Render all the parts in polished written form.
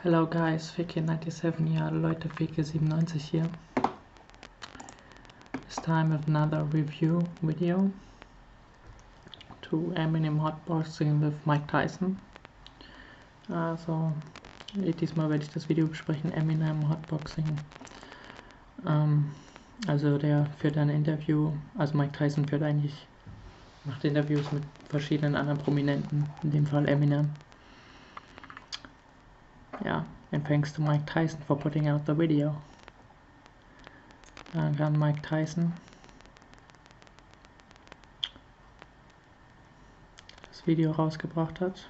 Hello guys, Fekir 97 here, Leute, Fekir 97 here. This time with another review video to Eminem Hotboxing with Mike Tyson. Also, diesmal werde ich das Video besprechen, Eminem Hotboxing. Also der führt ein Interview, also Mike Tyson macht Interviews mit verschiedenen anderen Prominenten, in dem Fall Eminem. Yeah, and thanks to Mike Tyson for putting out the video. Dann Mike Tyson das Video rausgebracht hat.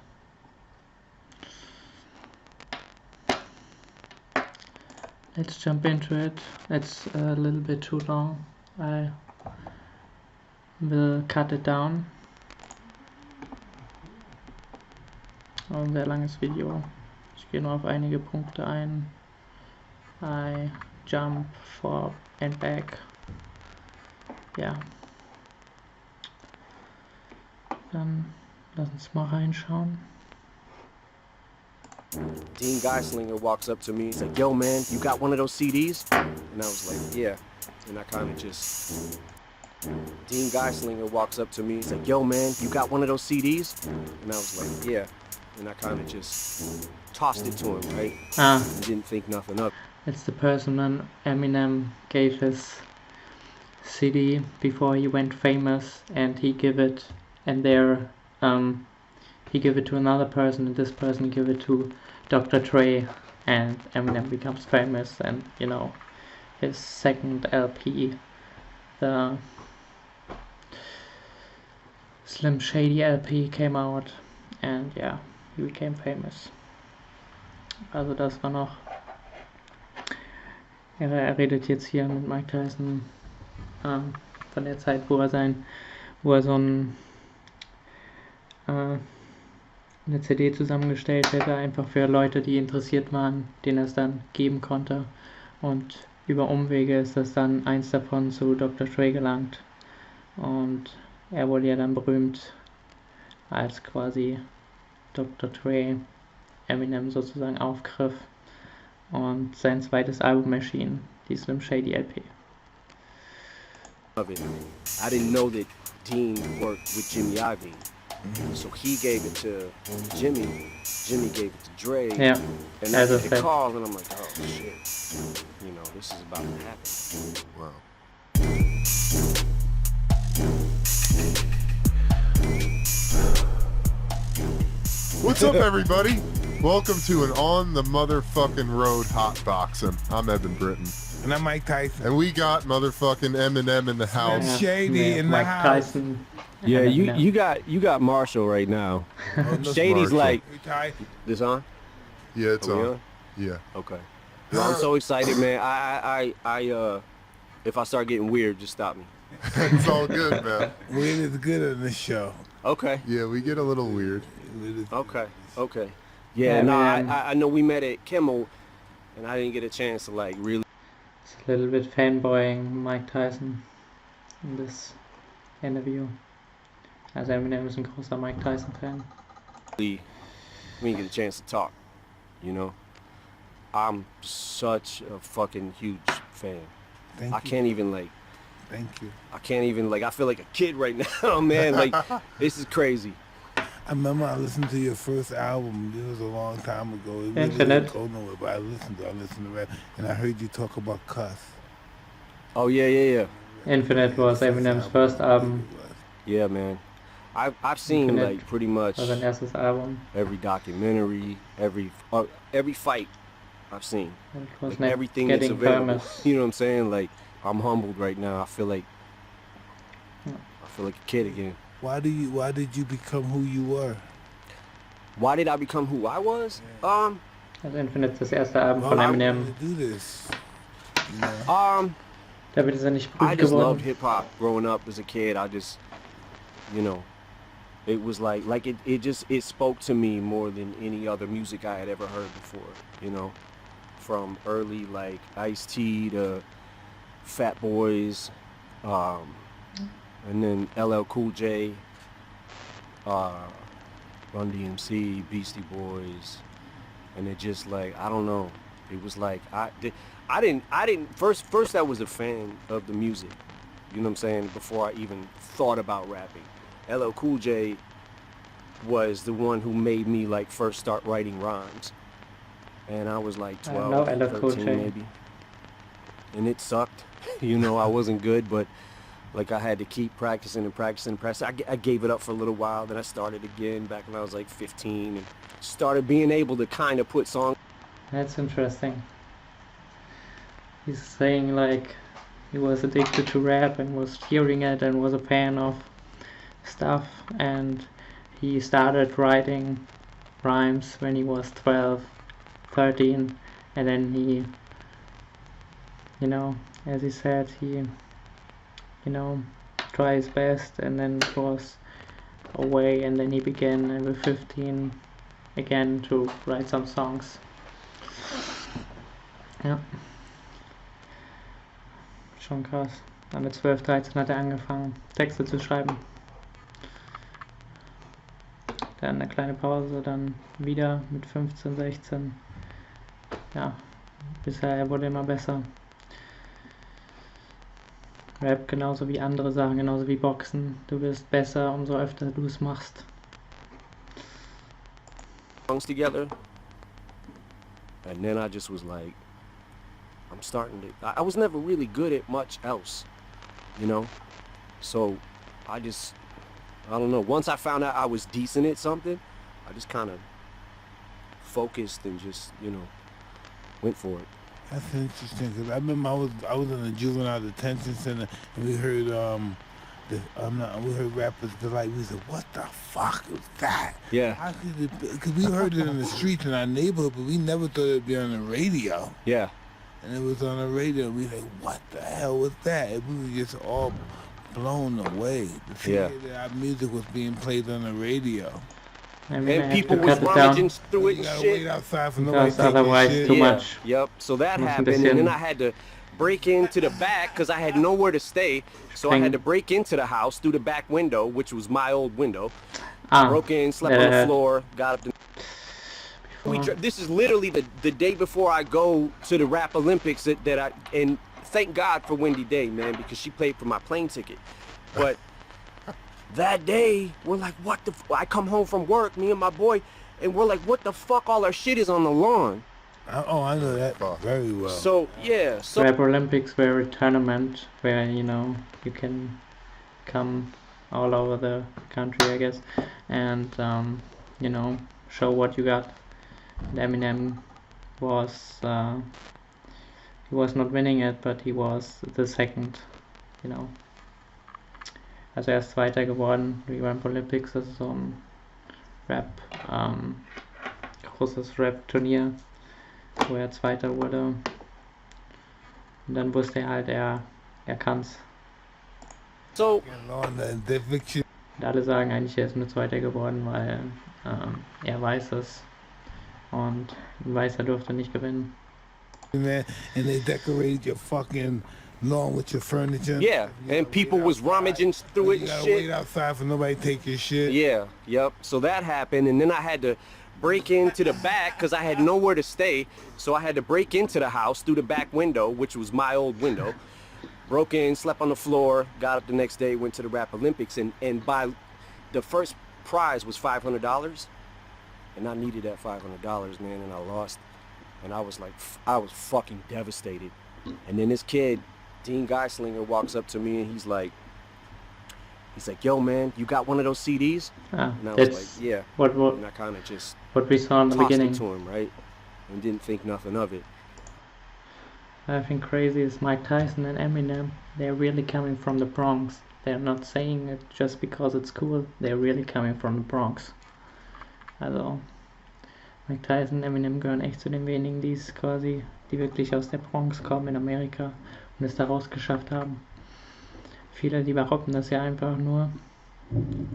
Let's jump into it. It's a little bit too long. I will cut it down. Ein sehr langes Video. Ich gehe nur auf einige Punkte ein. I jump forward and back. Ja. Dann lass uns mal reinschauen. Dean Geislinger walks up to me, he's like, yo man, you got one of those CDs? And I was like, yeah. And I kind of just... Dean Geislinger walks up to me, he's like, yo man, you got one of those CDs? And I was like, yeah. And I kind of just tossed it to him, right? And didn't think nothing of it. It's the person when Eminem gave his CD before he went famous, and he give it, and there he give it to another person, and this person give it to Dr. Dre, and Eminem becomes famous, and you know, his second LP, the Slim Shady LP came out, and yeah, he became famous. Also das war noch, er redet jetzt hier mit Mike Tyson von der Zeit, wo er so eine CD zusammengestellt hätte, einfach für Leute, die interessiert waren, denen er es dann geben konnte. Und über Umwege ist das dann eins davon zu Dr. Dre gelangt. Und er wurde ja dann berühmt, als quasi Dr. Dre Eminem sozusagen aufgriff und sein zweites Album erschien, die Slim Shady LP. I didn't know that Dean worked with Jimmy Iovine. So he gave it to Jimmy. Jimmy gave it to Dre. Yeah. And I get the call, and I'm like, oh shit. You know, this is about to happen. Wow. What's up, everybody? Welcome to an On the Motherfucking Road Hotboxing. I'm Evan Britton. And I'm Mike Tyson. And we got motherfucking Eminem in the house. Yeah. Shady in the Mike house. Tyson. Yeah, you got Marshall right now. Shady's Marshall. like, Okay. this on? Yeah, it's Are we on. Yeah. Okay. Yo, I'm so excited, man. I if I start getting weird, just stop me. It's all good, man. Weird is good on this show. Okay. Yeah, we get a little weird. Okay. Yeah, Yeah, no, man. I know we met at Kimmel, and I didn't get a chance to like really. It's a little bit fanboying Mike Tyson in this interview. Also Eminem ist ein großer Mike Tyson-Fan. We didn't get a chance to talk, you know. I'm such a fucking huge fan. Thank I you. can't even like. Thank you. I can't even like. I feel like a kid right now, man. Like this is crazy. I remember I listened to your first album. It was a long time ago. It really Infinite. didn't go nowhere, but I listened to it, and I heard you talk about cuss. Oh yeah. Infinite was Eminem's first album, Yeah, man. I've seen Infinite like pretty much war sein erstes Album. every documentary, every fight I've seen. And it was Like not everything that's getting available. famous. You know what I'm saying? Like I'm humbled right now. I feel like Yeah. a kid again. Why did you become who you were? Why did I become who I was? Also Infinite ist das erste Album von Why Eminem. did you do this? You know? Damit ist er nicht I berühmt just loved geworden. hip hop growing up as a kid. I just, you know, it was like it spoke to me more than any other music I had ever heard before. You know, from early like Ice-T to Fat Boys, and then LL Cool J, Run DMC, Beastie Boys, and it just like, I don't know, it was like I didn't first I was a fan of the music, you know what I'm saying, before I even thought about rapping. LL Cool J was the one who made me like first start writing rhymes, and I was like I know 12, LL Cool 13 J. maybe, and it sucked. You know, I wasn't good, but like I had to keep practicing and practicing and practicing. I gave it up for a little while, then I started again back when I was like 15 and started being able to kind of put songs. That's interesting. He's saying like he was addicted to rap and was hearing it and was a fan of stuff, and he started writing rhymes when he was 12, 13, and then he, as he said, he, tried his best, and then it was away, and then he began with 15 again to write some songs. Ja. Schon krass. Dann mit 12, 13 hat er angefangen, Texte zu schreiben. Dann eine kleine Pause, dann wieder mit 15, 16. Ja, bisher er wurde immer besser. Rap genauso wie andere Sachen, genauso wie Boxen. Du wirst besser, umso öfter du es machst. Songs together, and then I just was like, I'm starting to, I was never really good at much else, you know, so I don't know, once I found out I was decent at something, I just kind of focused and just, went for it. That's interesting, because I remember I was in a juvenile detention center, and we heard we heard rappers be like, we said, what the fuck is that? Yeah. Because we heard it in the streets in our neighborhood, but we never thought it'd be on the radio. Yeah. And it was on the radio, and we were like, what the hell was that? And we were just all blown away. To hear that our music was being played on the radio. I mean, And people was rummaging through it You and gotta shit. wait outside for nobody because to take your otherwise shit. too much. Yep. So that Muss ein happened, and then bisschen- I had to break into the back because I had nowhere to stay. So I had to break into the house through the back window, which was my old window. Broke in, slept on the floor, got up. This is literally the day before I go to the Rap Olympics and thank God for Wendy Day, man, because she paid for my plane ticket. But that day, we're like, what the I come home from work, me and my boy, and we're like, what the fuck, all our shit is on the lawn. I know that very well. So, yeah. So Rap Olympics were a tournament where, you can come all over the country, I guess, and, show what you got. And Eminem was, he was not winning it, but he was the second, Also er ist Zweiter geworden, die Rap Olympics, das ist so ein großes Rap-Turnier, wo er Zweiter wurde. Und dann wusste er halt, er kann's. So, Und alle sagen eigentlich, er ist nur Zweiter geworden, weil er weiß es. Und weiß, er durfte nicht gewinnen. Man, and they decorated your fucking lawn with your furniture. yeah, and people was rummaging through it You and gotta shit. wait outside for nobody to take your shit. Yeah, yep. So that happened, and then I had to break into the back because I had nowhere to stay. So I had to break into the house through the back window, which was my old window. Broke in, slept on the floor, got up the next day, went to the Rap Olympics, and by the first prize was $500, and I needed that $500, man, and I lost. And I was like, I was fucking devastated. And then this kid, Dean Geislinger, walks up to me and he's like, yo, man, you got one of those CDs? And I was like, yeah. And I kind of just what we saw in the tossed beginning. it to him, right? And didn't think nothing of it. I think crazy is Mike Tyson and Eminem. They're really coming from the Bronx. They're not saying it just because it's cool. They're really coming from the Bronx. Also Mike Tyson und Eminem gehören echt zu den wenigen, die wirklich aus der Bronx kommen in Amerika und es da rausgeschafft haben. Viele, die behaupten das ja einfach nur,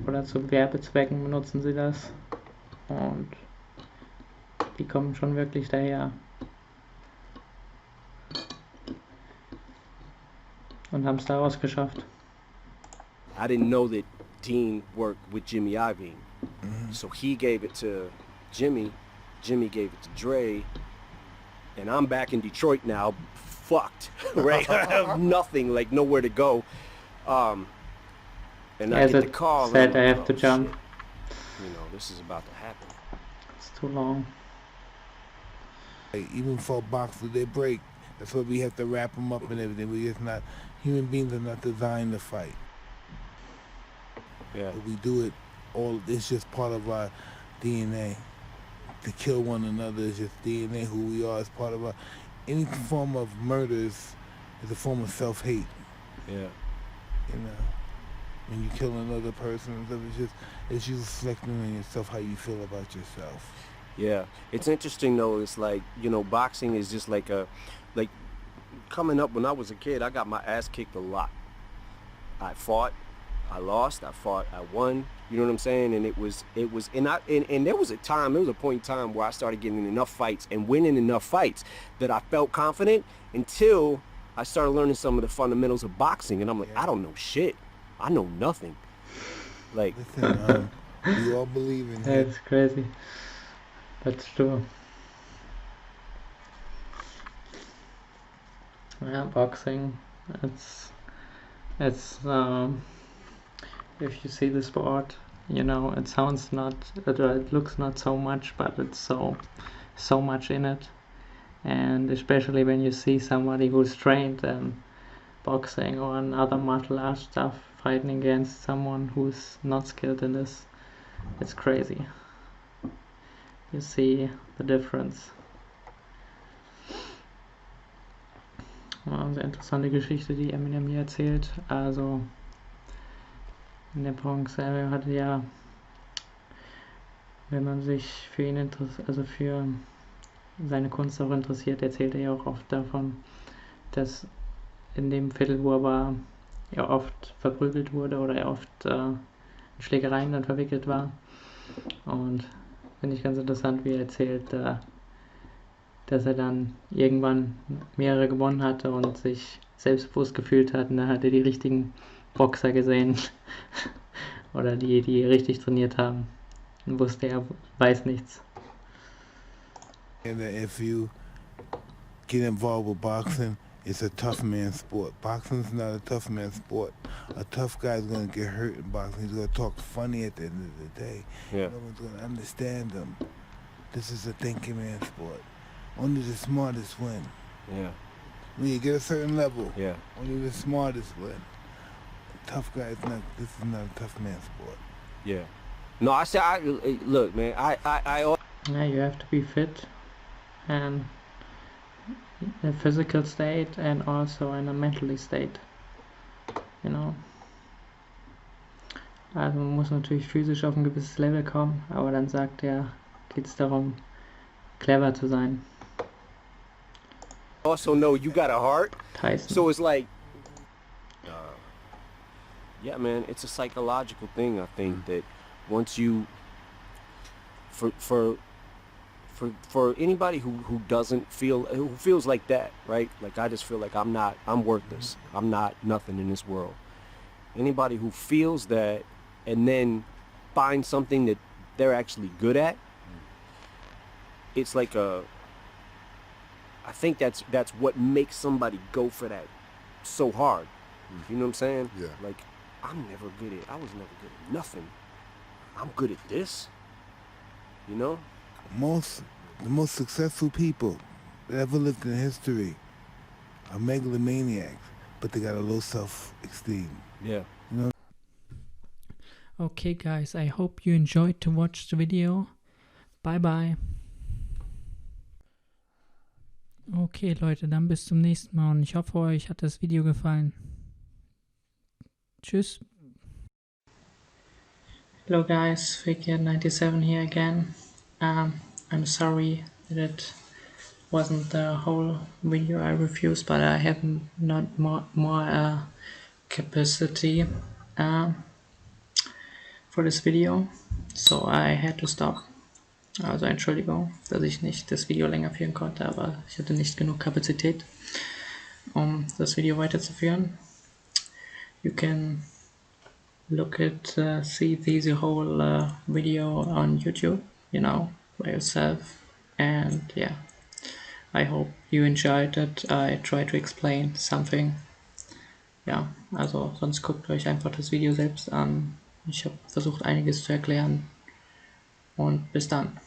oder zu Werbezwecken benutzen sie das, und die kommen schon wirklich daher und haben es da rausgeschafft. I didn't know that Dean worked with Jimmy Iovine. So he gave it to Jimmy Jimmy gave it to Dre, and I'm back in Detroit now, fucked, right? I have nothing, like nowhere to go. And I As get the it call. said, and I'm I like, have to "Oh, jump. shit. You know, this is about to happen." It's too long. Even for boxers, they break. That's why we have to wrap them up and everything. We just not, human beings are not designed to fight. Yeah. But we do it all, it's just part of our DNA. To kill one another is just DNA, who we are, is part of our, any form of murder is a form of self-hate. Yeah. You know, when you kill another person, it's you reflecting on yourself, how you feel about yourself. Yeah, it's interesting though. It's like, you know, boxing is just like coming up when I was a kid, I got my ass kicked a lot. I fought, I lost, I fought, I won. You know what I'm saying? And and there was a point in time where I started getting enough fights and winning enough fights that I felt confident until I started learning some of the fundamentals of boxing, and I'm like, I don't know shit. I know nothing. Like, listen, we all believe in it. It's crazy. That's true. Yeah, boxing. It's if you see the sport, you know, it looks not so much, but it's so much in it. And especially when you see somebody who's trained in boxing or another martial arts stuff fighting against someone who's not skilled in this, it's crazy. You see the difference. Eine sehr interessante Geschichte, die Eminem hier erzählt. Also in der Bronx, er hatte ja, wenn man sich für ihn also für seine Kunst auch interessiert, erzählt er ja auch oft davon, dass in dem Viertel, wo er war, er oft verprügelt wurde oder er oft in Schlägereien dann verwickelt war. Und finde ich ganz interessant, wie er erzählt, dass er dann irgendwann mehrere gewonnen hatte und sich selbstbewusst gefühlt hat. Und dann hat er die richtigen Boxer gesehen oder die richtig trainiert haben. Und wusste, er weiß nichts. And if you get involved with boxing, it's a tough man sport. Boxing's not a tough man sport. A tough guy's gonna get hurt in boxing. He's gonna talk funny at the end of the day. yeah, No one's gonna understand him. This is a thinking man sport. Only the smartest win. yeah, When you get a certain level, yeah, only the smartest win. Tough guy is not. This is not a tough man sport. yeah. No, I said, look, man, I Yeah, you have to be fit and in a physical state and also in a mentally state. You know. Also man muss natürlich physisch auf ein gewisses Level kommen, aber dann sagt er, geht es darum, clever zu sein. also know you got a heart. Tyson. So it's like, yeah, man, it's a psychological thing. I think that once you, for anybody who doesn't feel, who feels like that, right? Like I just feel like I'm worthless. I'm not nothing in this world. Anybody who feels that and then finds something that they're actually good at, it's like I think that's what makes somebody go for that so hard. You know what I'm saying? Yeah. Like, I was never good at nothing. I'm good at this. You know? The most successful people that ever lived in history are megalomaniacs, but they got a low self-esteem. Yeah. Okay guys, I hope you enjoyed to watch the video. Bye bye. Okay Leute, dann bis zum nächsten Mal und ich hoffe euch hat das Video gefallen. Tschüss. Hello guys, Fekir 97 here again. I'm sorry that it wasn't the whole video I refused, but I have not more capacity for this video, so I had to stop. Also Entschuldigung, dass ich nicht das Video länger führen konnte, aber ich hatte nicht genug Kapazität, um das Video weiterzuführen. You can see the whole video on YouTube, you know, by yourself. And yeah, I hope you enjoyed it. I try to explain something. Ja, also sonst guckt euch einfach das Video selbst an. Ich habe versucht einiges zu erklären und bis dann.